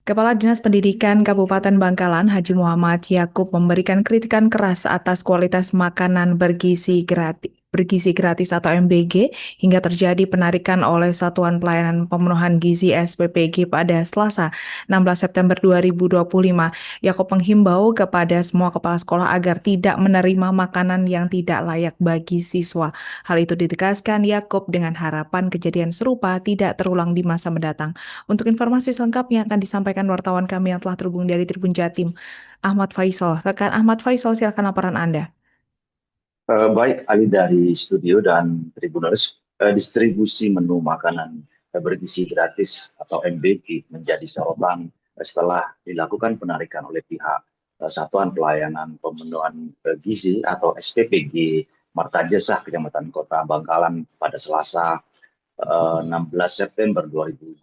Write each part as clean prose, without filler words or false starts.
Kepala Dinas Pendidikan Kabupaten Bangkalan, Haji Muhammad Yakub memberikan kritikan keras atas kualitas makanan bergizi gratis atau MBG hingga terjadi penarikan oleh Satuan Pelayanan Pemenuhan Gizi SPPG pada Selasa 16 September 2025. Yakub menghimbau kepada semua kepala sekolah agar tidak menerima makanan yang tidak layak bagi siswa. Hal itu ditegaskan Yakub dengan harapan kejadian serupa tidak terulang di masa mendatang. Untuk informasi selengkapnya akan disampaikan wartawan kami yang telah terhubung dari Tribun Jatim, Ahmad Faisal. Rekan Ahmad Faisal, silakan laporan Anda. Baik, Ali dari studio dan Tribuners, distribusi menu makanan bergizi gratis atau MBG menjadi sorotan setelah dilakukan penarikan oleh pihak Satuan Pelayanan Pemenuhan Gizi atau SPPG Martajasa Kecamatan Kota Bangkalan pada Selasa 16 September 2025.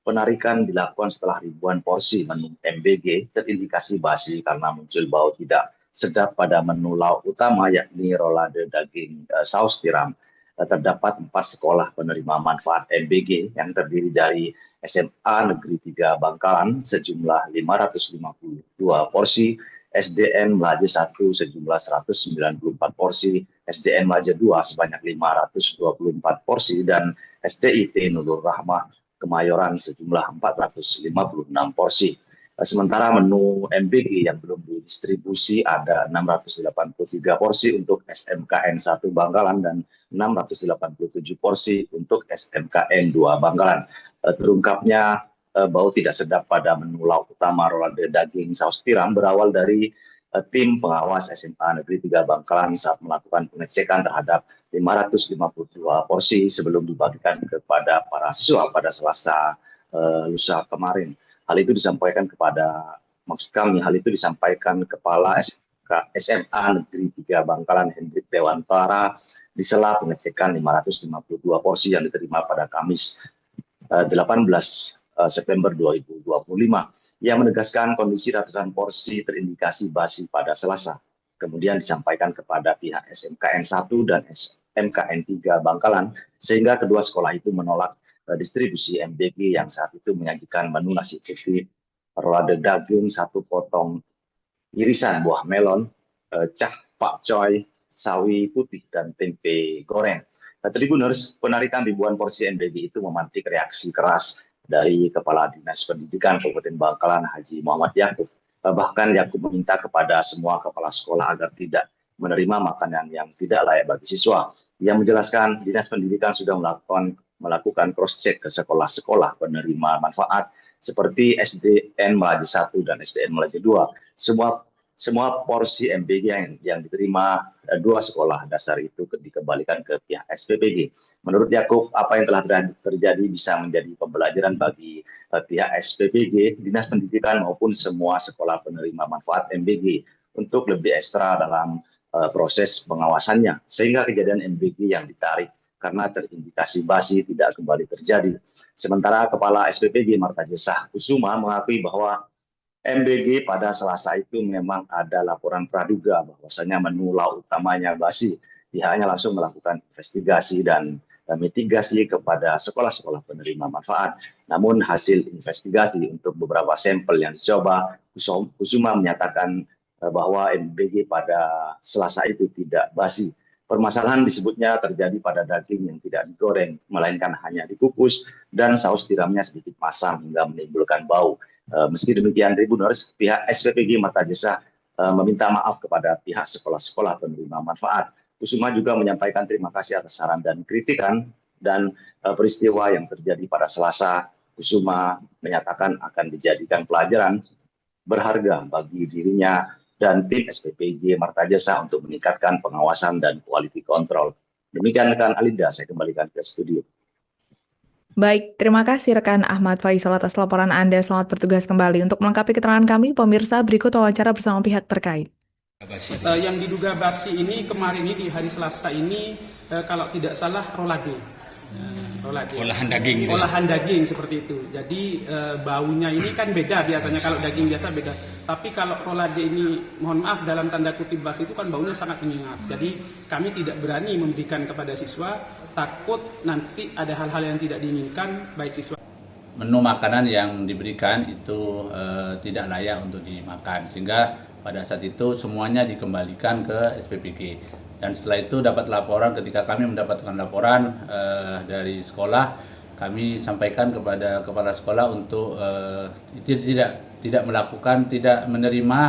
Penarikan dilakukan setelah ribuan porsi menu MBG terindikasi basi karena muncul bau tidak sedap pada menu lauk utama yakni rolade daging saus tiram. Terdapat 4 sekolah penerima manfaat MBG yang terdiri dari SMA Negeri 3 Bangkalan sejumlah 552 porsi, SDN Melaje 1 sejumlah 194 porsi, SDN Melaje 2 sebanyak 524 porsi, dan SDIT Nurul Rahmah Kemayoran sejumlah 456 porsi. Sementara menu MBG yang belum didistribusi ada 683 porsi untuk SMKN 1 Bangkalan dan 687 porsi untuk SMKN 2 Bangkalan. Terungkapnya bau tidak sedap pada menu lauk utama rolade daging saus tiram berawal dari tim pengawas SMA Negeri 3 Bangkalan saat melakukan pengecekan terhadap 552 porsi sebelum dibagikan kepada para siswa pada Selasa lusa kemarin. Hal itu disampaikan Kepala SMA Negeri 3 Bangkalan Hendrik Dewantara di sela pengecekan 552 porsi yang diterima pada Kamis 18 September 2025 yang menegaskan kondisi ratusan porsi terindikasi basi pada Selasa. Kemudian disampaikan kepada pihak SMKN 1 dan SMKN 3 Bangkalan sehingga kedua sekolah itu menolak distribusi MBG yang saat itu menyajikan menu nasi putih, rolade daging, 1 potong irisan buah melon, cah pakcoy, sawi putih, dan tempe goreng. Tribuners, penarikan ribuan porsi MBG itu memantik reaksi keras dari Kepala Dinas Pendidikan Kabupaten Bangkalan Haji Muhammad Yakub. Bahkan Yakub meminta kepada semua kepala sekolah agar tidak menerima makanan yang tidak layak bagi siswa. Ia menjelaskan Dinas Pendidikan sudah melakukan cross-check ke sekolah-sekolah penerima manfaat seperti SDN Melaje 1 dan SDN Melaje 2. Semua porsi MBG yang diterima 2 sekolah dasar itu dikembalikan ke pihak SPPG. Menurut Yakub, apa yang telah terjadi bisa menjadi pembelajaran bagi pihak SPPG, Dinas Pendidikan maupun semua sekolah penerima manfaat MBG untuk lebih ekstra dalam proses pengawasannya, sehingga kejadian MBG yang ditarik karena terindikasi basi tidak kembali terjadi. Sementara Kepala SPPG Martajasa Kusuma mengakui bahwa MBG pada Selasa itu memang ada laporan praduga bahwasanya menu lauk utamanya basi. Pihaknya langsung melakukan investigasi dan mitigasi kepada sekolah-sekolah penerima manfaat. Namun hasil investigasi untuk beberapa sampel yang dicoba, Kusuma menyatakan bahwa MBG pada Selasa itu tidak basi. Permasalahan disebutnya terjadi pada daging yang tidak digoreng, melainkan hanya dikukus dan saus tiramnya sedikit masam hingga menimbulkan bau. Meski demikian, Tribuners, pihak SPPG Martajasa meminta maaf kepada pihak sekolah-sekolah penerima manfaat. Kusuma juga menyampaikan terima kasih atas saran dan kritikan dan peristiwa yang terjadi pada Selasa. Kusuma menyatakan akan dijadikan pelajaran berharga bagi dirinya dan tim SPPG Martajasa untuk meningkatkan pengawasan dan quality control. Demikian rekan Alinda, saya kembalikan ke studio. Baik, terima kasih rekan Ahmad Faisal atas laporan Anda. Selamat bertugas kembali. Untuk melengkapi keterangan kami, pemirsa, berikut wawancara bersama pihak terkait. Yang diduga basi ini kemarin ini di hari Selasa ini kalau tidak salah rolade. Olahan daging gitu. Olahan daging seperti itu. Jadi baunya ini kan beda biasanya, kalau daging biasa beda. Tapi kalau rolade ini, mohon maaf dalam tanda kutip basi itu kan baunya sangat menyengat. Jadi kami tidak berani memberikan kepada siswa, takut nanti ada hal-hal yang tidak diinginkan baik siswa. menu makanan yang diberikan itu tidak layak untuk dimakan, sehingga pada saat itu semuanya dikembalikan ke SPPG. Dan setelah itu dapat laporan, ketika kami mendapatkan laporan dari sekolah, kami sampaikan kepada kepala sekolah untuk tidak menerima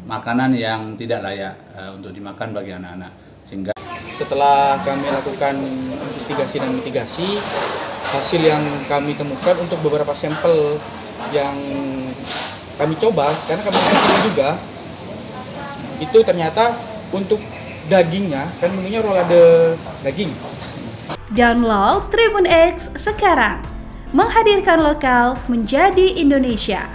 makanan yang tidak layak untuk dimakan bagi anak-anak. Sehingga setelah kami lakukan investigasi dan mitigasi, hasil yang kami temukan untuk beberapa sampel yang kami coba, karena kami coba juga, itu ternyata untuk dagingnya, kan menunya rolade daging. Download Tribun X sekarang, menghadirkan lokal menjadi Indonesia.